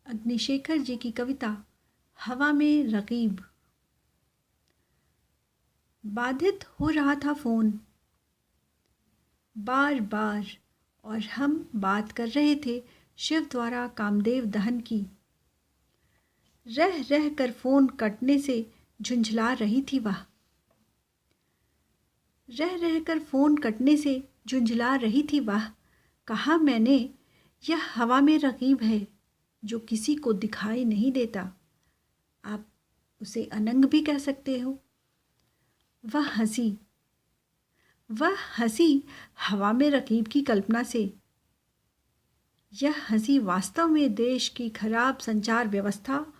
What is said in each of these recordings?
अग्निशेखर जी की कविता हवा में रकीब। बाधित हो रहा था फ़ोन बार बार और हम बात कर रहे थे शिव द्वारा कामदेव दहन की। रह रह कर फ़ोन कटने से झुंझला रही थी वह। रह रह कर फ़ोन कटने से झुंझला रही थी वह। कहा मैंने, यह हवा में रकीब है जो किसी को दिखाई नहीं देता। आप उसे अनंग भी कह सकते हो। वह हंसी हवा में रकीब की कल्पना से। यह हंसी वास्तव में देश की खराब संचार व्यवस्था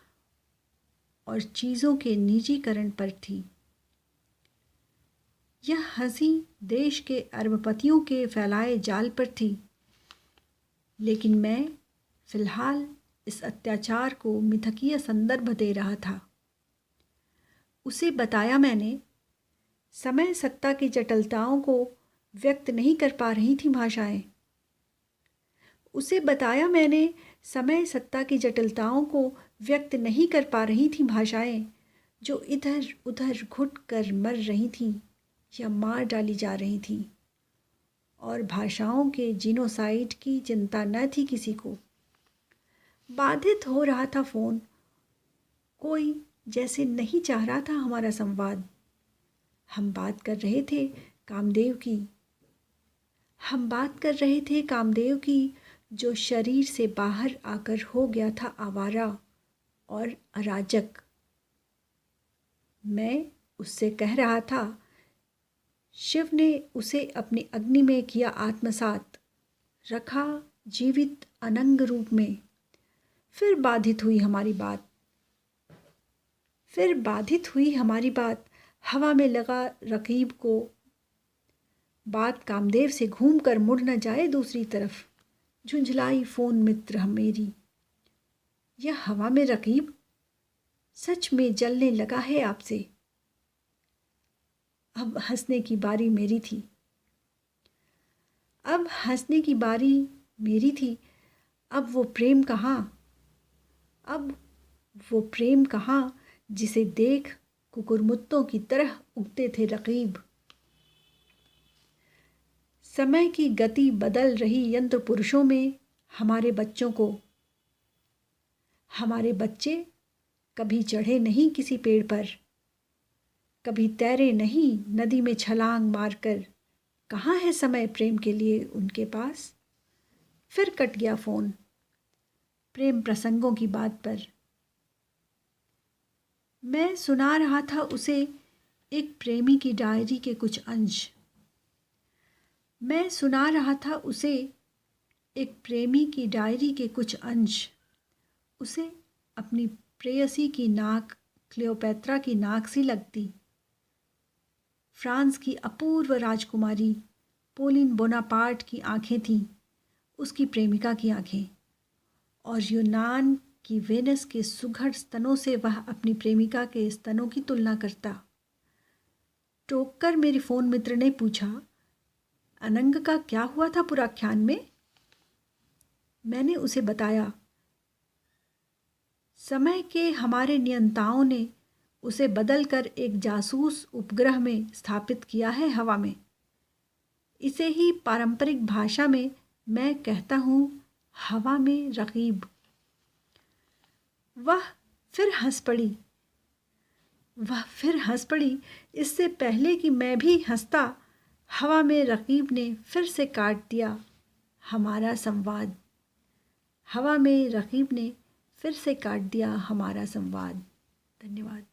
और चीज़ों के निजीकरण पर थी। यह हंसी देश के अरबपतियों के फैलाए जाल पर थी। लेकिन मैं फिलहाल इस अत्याचार को मिथकीय संदर्भ दे रहा था। उसे बताया मैंने, समय सत्ता की जटिलताओं को व्यक्त नहीं कर पा रही थी भाषाएं। उसे बताया मैंने, समय सत्ता की जटिलताओं को व्यक्त नहीं कर पा रही थी भाषाएं, जो इधर उधर घुट कर मर रही थीं या मार डाली जा रही थीं। और भाषाओं के जीनोसाइड की चिंता न थी किसी को। बाधित हो रहा था फ़ोन। कोई जैसे नहीं चाह रहा था हमारा संवाद। हम बात कर रहे थे कामदेव की। हम बात कर रहे थे कामदेव की, जो शरीर से बाहर आकर हो गया था आवारा और अराजक। मैं उससे कह रहा था, शिव ने उसे अपनी अग्नि में किया आत्मसात, रखा जीवित अनंग रूप में। फिर बाधित हुई हमारी बात। हवा में लगा रकीब को। बात कामदेव से घूम कर मुड़ न जाए दूसरी तरफ। झुंझलाई फ़ोन मित्र मेरी। यह हवा में रकीब सच में जलने लगा है आपसे। अब हंसने की बारी मेरी थी। अब वो प्रेम कहाँ जिसे देख कुकुरमुत्तों की तरह उगते थे रकीब। समय की गति बदल रही यंत्र पुरुषों में हमारे बच्चे कभी चढ़े नहीं किसी पेड़ पर, कभी तैरे नहीं नदी में छलांग मारकर। कहाँ है समय प्रेम के लिए उनके पास। फिर कट गया फ़ोन प्रेम प्रसंगों की बात पर। मैं सुना रहा था उसे एक प्रेमी की डायरी के कुछ अंश। उसे अपनी प्रेयसी की नाक क्लियोपैत्रा की नाक सी लगती। फ्रांस की अपूर्व राजकुमारी पोलिन बोनापार्ट की आंखें थीं उसकी प्रेमिका की आंखें। और यूनान की वेनस के सुघड़ स्तनों से वह अपनी प्रेमिका के स्तनों की तुलना करता। टोक कर मेरे फ़ोन मित्र ने पूछा, अनंग का क्या हुआ था पुराख्यान में। मैंने उसे बताया, समय के हमारे नियंताओं ने उसे बदलकर एक जासूस उपग्रह में स्थापित किया है हवा में। इसे ही पारंपरिक भाषा में मैं कहता हूँ हवा में रकीब। वह फिर हंस पड़ी। इससे पहले कि मैं भी हंसता, हवा में रकीब ने फिर से काट दिया हमारा संवाद। धन्यवाद।